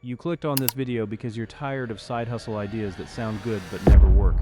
You clicked on this video because you're tired of side hustle ideas that sound good but never work.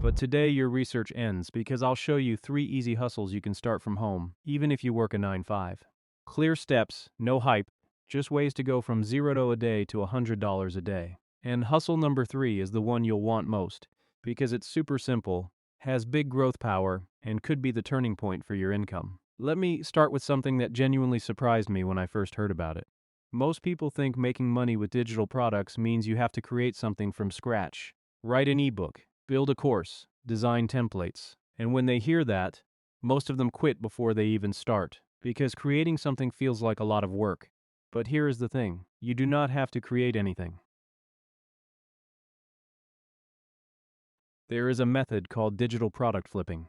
But today your research ends because I'll show you 3 easy hustles you can start from home, even if you work a 9-5. Clear steps, no hype, just ways to go from $0 a day to $100 a day. And hustle number 3 is the one you'll want most, because it's super simple, has big growth power, and could be the turning point for your income. Let me start with something that genuinely surprised me when I first heard about it. Most people think making money with digital products means you have to create something from scratch. Write an ebook, build a course, design templates. And when they hear that, most of them quit before they even start, because creating something feels like a lot of work. But here is the thing, you do not have to create anything. There is a method called digital product flipping.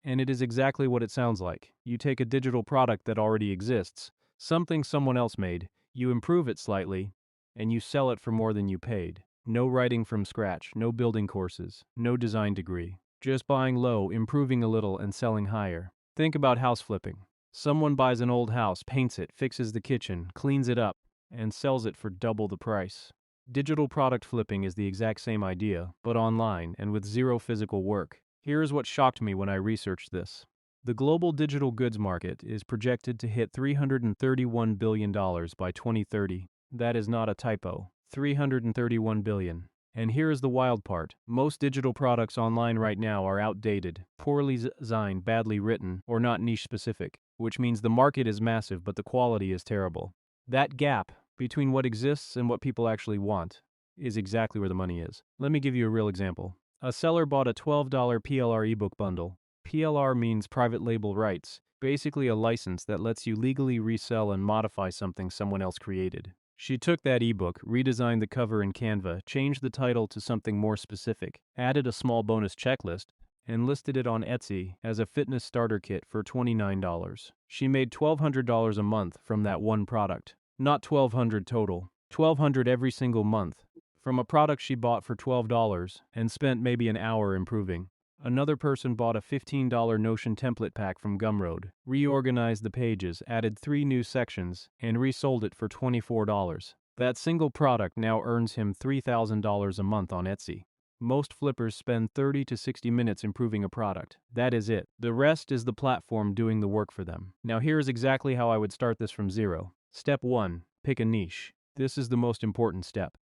And it is exactly what it sounds like. You take a digital product that already exists, something someone else made, you improve it slightly, and you sell it for more than you paid. No writing from scratch, no building courses, no design degree. Just buying low, improving a little, and selling higher. Think about house flipping. Someone buys an old house, paints it, fixes the kitchen, cleans it up, and sells it for double the price. Digital product flipping is the exact same idea, but online and with zero physical work. Here's what shocked me when I researched this. The global digital goods market is projected to hit $331 billion by 2030. That is not a typo. 331 billion. And here is the wild part. Most digital products online right now are outdated, poorly designed, badly written, or not niche specific, which means the market is massive but the quality is terrible. That gap between what exists and what people actually want is exactly where the money is. Let me give you a real example. A seller bought a $12 PLR ebook bundle. PLR means private label rights, basically a license that lets you legally resell and modify something someone else created. She took that ebook, redesigned the cover in Canva, changed the title to something more specific, added a small bonus checklist, and listed it on Etsy as a fitness starter kit for $29. She made $1,200 a month from that one product. Not 1,200 total, 1,200 every single month, from a product she bought for $12 and spent maybe an hour improving. Another person bought a $15 Notion template pack from Gumroad, reorganized the pages, added 3 new sections, and resold it for $24. That single product now earns him $3,000 a month on Etsy. Most flippers spend 30 to 60 minutes improving a product. That is it. The rest is the platform doing the work for them. Now here is exactly how I would start this from zero. Step 1. Pick a niche. This is the most important step.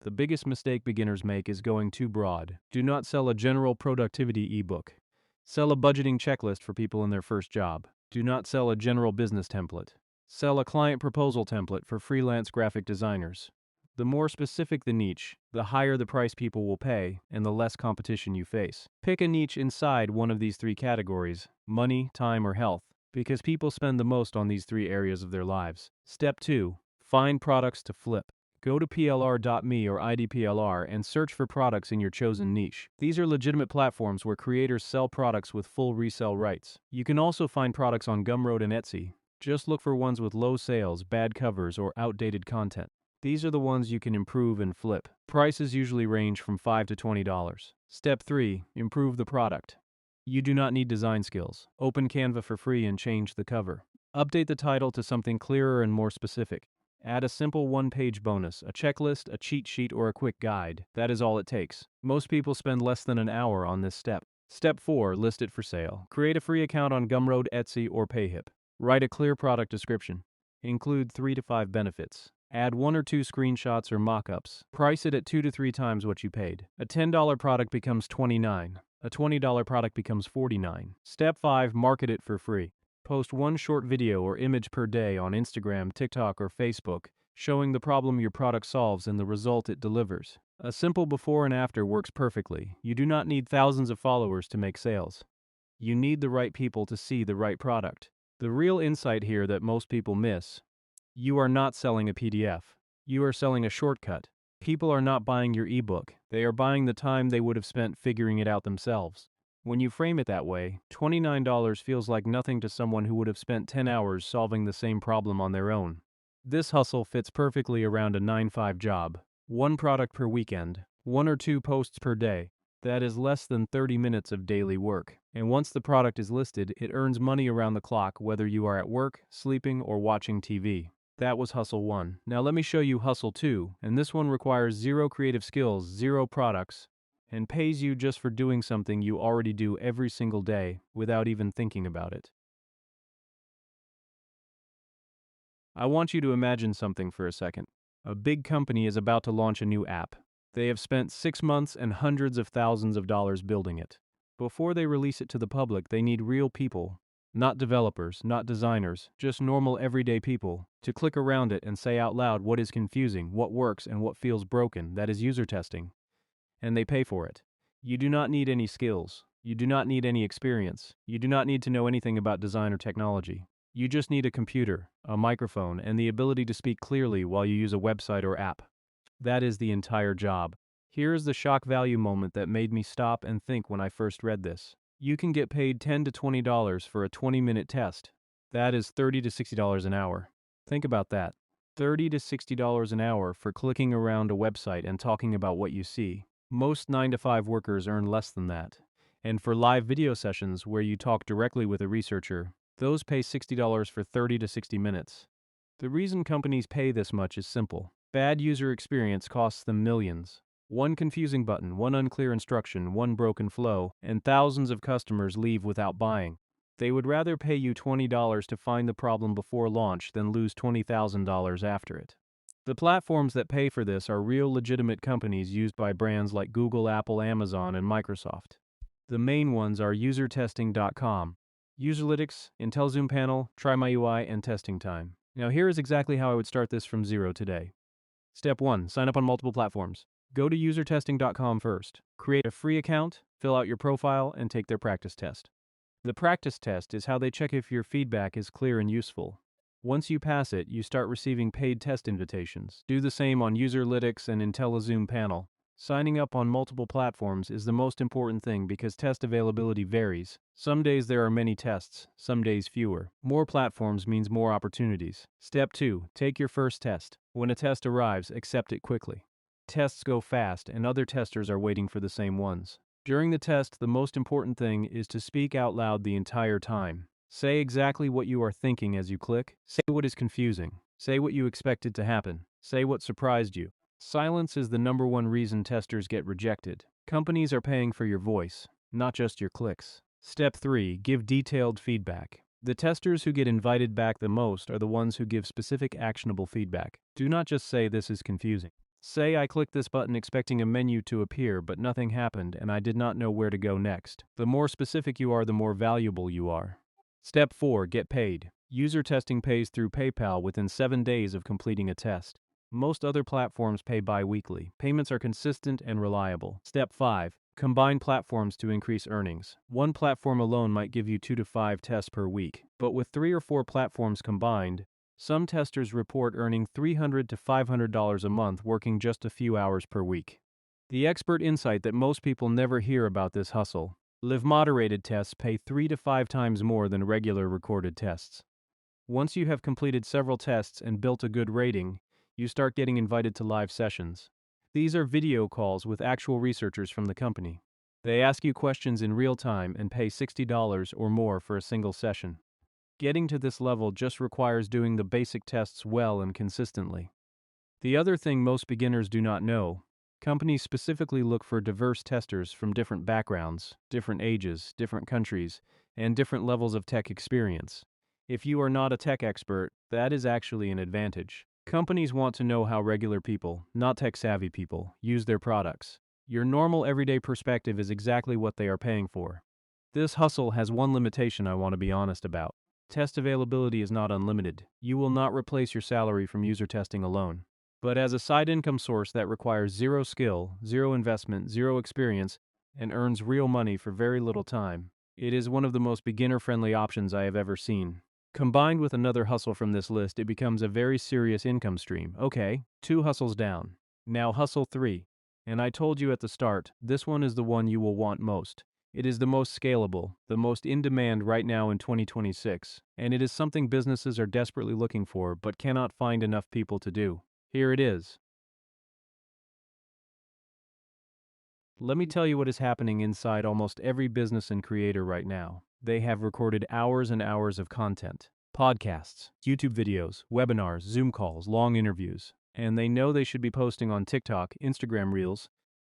The biggest mistake beginners make is going too broad. Do not sell a general productivity ebook. Sell a budgeting checklist for people in their first job. Do not sell a general business template. Sell a client proposal template for freelance graphic designers. The more specific the niche, the higher the price people will pay and the less competition you face. Pick a niche inside one of these 3 categories: money, time, or health, because people spend the most on these 3 areas of their lives. Step 2. Find products to flip. Go to plr.me or IDPLR and search for products in your chosen niche. These are legitimate platforms where creators sell products with full resale rights. You can also find products on Gumroad and Etsy. Just look for ones with low sales, bad covers, or outdated content. These are the ones you can improve and flip. Prices usually range from $5 to $20. Step 3. Improve the product. You do not need design skills. Open Canva for free and change the cover. Update the title to something clearer and more specific. Add a simple 1-page bonus, a checklist, a cheat sheet, or a quick guide. That is all it takes. Most people spend less than an hour on this step. Step 4. List it for sale. Create a free account on Gumroad, Etsy, or Payhip. Write a clear product description. Include 3 to 5 benefits. Add 1 or 2 screenshots or mock-ups. Price it at 2 to 3 times what you paid. A $10 product becomes $29. A $20 product becomes $49. Step 5. Market it for free. Post 1 short video or image per day on Instagram, TikTok, or Facebook, showing the problem your product solves and the result it delivers. A simple before and after works perfectly. You do not need thousands of followers to make sales. You need the right people to see the right product. The real insight here that most people miss: you are not selling a PDF. You are selling a shortcut. People are not buying your ebook. They are buying the time they would have spent figuring it out themselves. When you frame it that way, $29 feels like nothing to someone who would have spent 10 hours solving the same problem on their own. This hustle fits perfectly around a 9-5 job. 1 product per weekend, 1 or 2 posts per day. That is less than 30 minutes of daily work. And once the product is listed, it earns money around the clock, whether you are at work, sleeping, or watching TV. That was Hustle 1. Now let me show you Hustle 2, and this one requires zero creative skills, zero products, and pays you just for doing something you already do every single day without even thinking about it. I want you to imagine something for a second. A big company is about to launch a new app. They have spent 6 months and hundreds of thousands of dollars building it. Before they release it to the public, they need real people, not developers, not designers, just normal everyday people, to click around it and say out loud what is confusing, what works, and what feels broken. That is user testing. And they pay for it. You do not need any skills. You do not need any experience. You do not need to know anything about design or technology. You just need a computer, a microphone, and the ability to speak clearly while you use a website or app. That is the entire job. Here is the shock value moment that made me stop and think when I first read this. You can get paid $10 to $20 for a 20-minute test. That is $30 to $60 an hour. Think about that. $30 to $60 an hour for clicking around a website and talking about what you see. Most 9 to 5 workers earn less than that. And for live video sessions where you talk directly with a researcher, those pay $60 for 30 to 60 minutes. The reason companies pay this much is simple. Bad user experience costs them millions. One confusing button, one unclear instruction, one broken flow, and thousands of customers leave without buying. They would rather pay you $20 to find the problem before launch than lose $20,000 after it. The platforms that pay for this are real legitimate companies used by brands like Google, Apple, Amazon, and Microsoft. The main ones are usertesting.com, Userlytics, IntelliZoom Panel, TryMyUI, and Testing Time. Now here is exactly how I would start this from zero today. Step 1. Sign up on multiple platforms. Go to usertesting.com first. Create a free account, fill out your profile, and take their practice test. The practice test is how they check if your feedback is clear and useful. Once you pass it, you start receiving paid test invitations. Do the same on Userlytics and IntelliZoom Panel. Signing up on multiple platforms is the most important thing because test availability varies. Some days there are many tests, some days fewer. More platforms means more opportunities. Step 2. Take your first test. When a test arrives, accept it quickly. Tests go fast, and other testers are waiting for the same ones. During the test, the most important thing is to speak out loud the entire time. Say exactly what you are thinking as you click. Say what is confusing. Say what you expected to happen. Say what surprised you. Silence is the number one reason testers get rejected. Companies are paying for your voice, not just your clicks. Step 3. Give detailed feedback. The testers who get invited back the most are the ones who give specific actionable feedback. Do not just say this is confusing. Say I clicked this button expecting a menu to appear, but nothing happened and I did not know where to go next. The more specific you are, the more valuable you are. Step 4. Get paid. User testing pays through PayPal within 7 days of completing a test. Most other platforms pay bi-weekly. Payments are consistent and reliable. Step 5. Combine platforms to increase earnings. One platform alone might give you 2 to 5 tests per week, but with 3 or 4 platforms combined, some testers report earning $300 to $500 a month working just a few hours per week. The expert insight that most people never hear about this hustle. Live moderated tests pay 3 to 5 times more than regular recorded tests. Once you have completed several tests and built a good rating, you start getting invited to live sessions. These are video calls with actual researchers from the company. They ask you questions in real time and pay $60 or more for a single session. Getting to this level just requires doing the basic tests well and consistently. The other thing most beginners do not know, companies specifically look for diverse testers from different backgrounds, different ages, different countries, and different levels of tech experience. If you are not a tech expert, that is actually an advantage. Companies want to know how regular people, not tech-savvy people, use their products. Your normal everyday perspective is exactly what they are paying for. This hustle has one limitation I want to be honest about. Test availability is not unlimited. You will not replace your salary from user testing alone. But as a side income source that requires zero skill, zero investment, zero experience, and earns real money for very little time, it is one of the most beginner-friendly options I have ever seen. Combined with another hustle from this list, it becomes a very serious income stream. Okay, 2 hustles down. Now hustle 3. And I told you at the start, this one is the one you will want most. It is the most scalable, the most in demand right now in 2026, and it is something businesses are desperately looking for but cannot find enough people to do. Here it is. Let me tell you what is happening inside almost every business and creator right now. They have recorded hours and hours of content, podcasts, YouTube videos, webinars, Zoom calls, long interviews. And they know they should be posting on TikTok, Instagram Reels,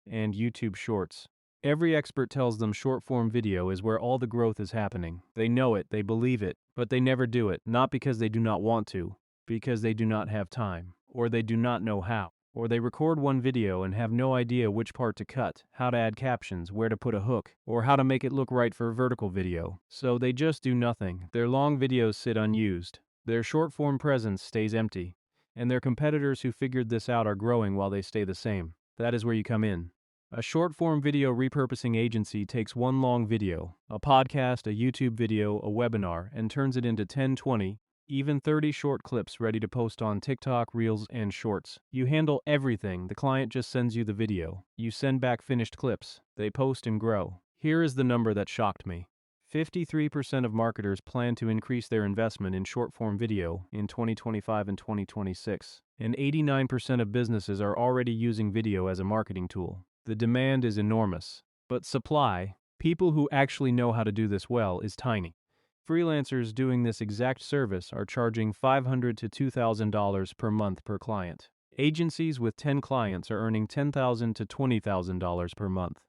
and YouTube Shorts. Every expert tells them short-form video is where all the growth is happening. They know it, they believe it, but they never do it, not because they do not want to, because they do not have time, or they do not know how. Or they record one video and have no idea which part to cut, how to add captions, where to put a hook, or how to make it look right for a vertical video. So they just do nothing. Their long videos sit unused. Their short-form presence stays empty. And their competitors who figured this out are growing while they stay the same. That is where you come in. A short-form video repurposing agency takes one long video, a podcast, a YouTube video, a webinar, and turns it into 10, 20, even 30 short clips ready to post on TikTok, Reels, and Shorts. You handle everything. The client just sends you the video. You send back finished clips. They post and grow. Here is the number that shocked me. 53% of marketers plan to increase their investment in short-form video in 2025 and 2026. And 89% of businesses are already using video as a marketing tool. The demand is enormous. But supply, people who actually know how to do this well, is tiny. Freelancers doing this exact service are charging $500 to $2,000 per month per client. Agencies with 10 clients are earning $10,000 to $20,000 per month.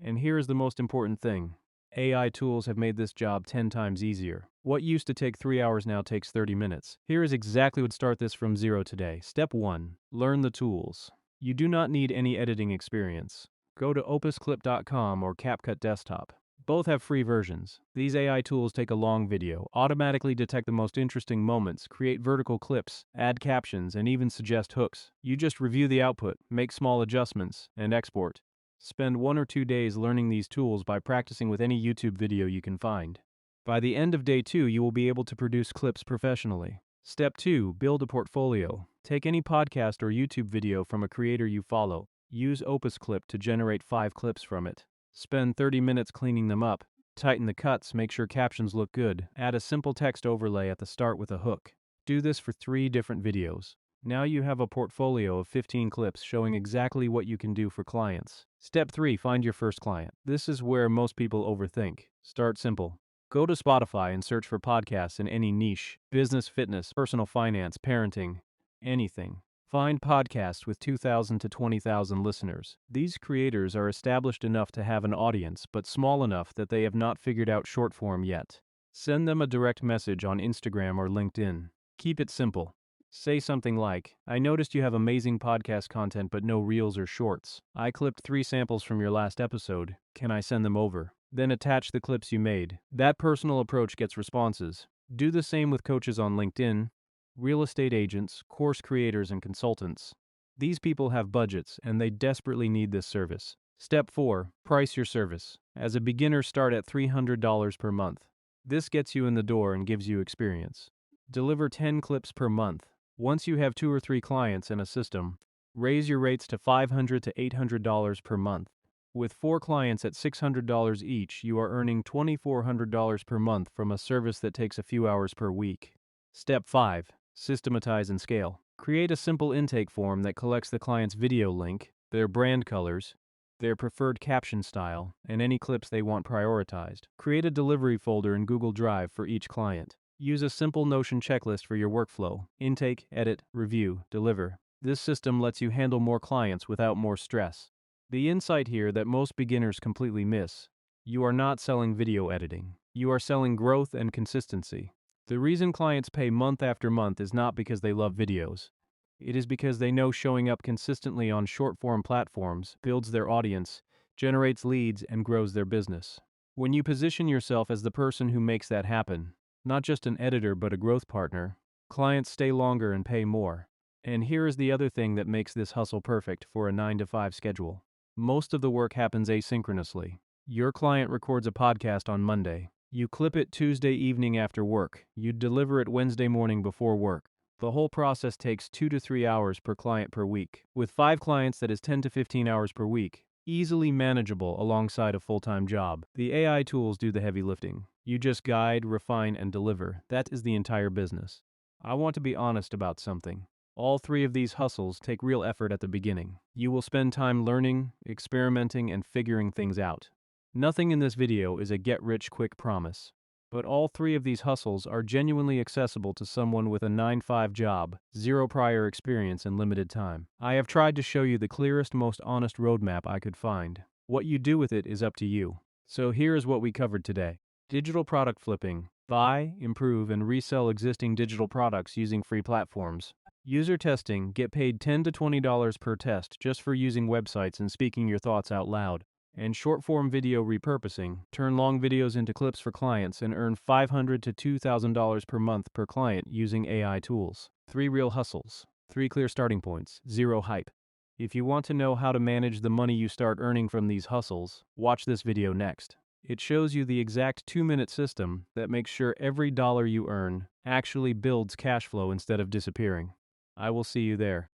And here is the most important thing. AI tools have made this job 10 times easier. What used to take 3 hours now takes 30 minutes. Here is exactly what start this from zero today. Step 1. Learn the tools. You do not need any editing experience. Go to opusclip.com or CapCut Desktop. Both have free versions. These AI tools take a long video, automatically detect the most interesting moments, create vertical clips, add captions, and even suggest hooks. You just review the output, make small adjustments, and export. Spend 1 or 2 days learning these tools by practicing with any YouTube video you can find. By the end of day 2, you will be able to produce clips professionally. Step 2. Build a portfolio. Take any podcast or YouTube video from a creator you follow. Use OpusClip to generate 5 clips from it. Spend 30 minutes cleaning them up. Tighten the cuts, make sure captions look good. Add a simple text overlay at the start with a hook. Do this for 3 different videos. Now you have a portfolio of 15 clips showing exactly what you can do for clients. Step 3. Find your first client. This is where most people overthink. Start simple. Go to Spotify and search for podcasts in any niche. Business, fitness, personal finance, parenting, anything. Find podcasts with 2,000 to 20,000 listeners. These creators are established enough to have an audience, but small enough that they have not figured out short form yet. Send them a direct message on Instagram or LinkedIn. Keep it simple. Say something like, I noticed you have amazing podcast content but no reels or shorts. I clipped 3 samples from your last episode. Can I send them over? Then attach the clips you made. That personal approach gets responses. Do the same with coaches on LinkedIn, real estate agents, course creators, and consultants. These people have budgets and they desperately need this service. Step 4. Price your service. As a beginner, start at $300 per month. This gets you in the door and gives you experience. Deliver 10 clips per month. Once you have 2 or 3 clients and a system, raise your rates to $500 to $800 per month. With 4 clients at $600 each, you are earning $2,400 per month from a service that takes a few hours per week. Step 5. Systematize and scale. Create a simple intake form that collects the client's video link, their brand colors, their preferred caption style, and any clips they want prioritized. Create a delivery folder in Google Drive for each client. Use a simple Notion checklist for your workflow. Intake, edit, review, deliver. This system lets you handle more clients without more stress. The insight here that most beginners completely miss: you are not selling video editing. You are selling growth and consistency. The reason clients pay month after month is not because they love videos. It is because they know showing up consistently on short-form platforms builds their audience, generates leads, and grows their business. When you position yourself as the person who makes that happen, not just an editor but a growth partner, clients stay longer and pay more. And here is the other thing that makes this hustle perfect for a 9-to-5 schedule. Most of the work happens asynchronously. Your client records a podcast on Monday. You clip it Tuesday evening after work. You deliver it Wednesday morning before work. The whole process takes 2 to 3 hours per client per week. With 5 clients, that is 10 to 15 hours per week. Easily manageable alongside a full-time job. The AI tools do the heavy lifting. You just guide, refine, and deliver. That is the entire business. I want to be honest about something. All 3 of these hustles take real effort at the beginning. You will spend time learning, experimenting, and figuring things out. Nothing in this video is a get-rich-quick promise. But all three of these hustles are genuinely accessible to someone with a 9-5 job, zero prior experience, and limited time. I have tried to show you the clearest, most honest roadmap I could find. What you do with it is up to you. So here is what we covered today. Digital product flipping. Buy, improve, and resell existing digital products using free platforms. User testing. Get paid $10 to $20 per test just for using websites and speaking your thoughts out loud. And short-form video repurposing. Turn long videos into clips for clients and earn $500 to $2,000 per month per client using AI tools. 3 real hustles. 3 clear starting points. 0 hype. If you want to know how to manage the money you start earning from these hustles, watch this video next. It shows you the exact 2-minute system that makes sure every dollar you earn actually builds cash flow instead of disappearing. I will see you there.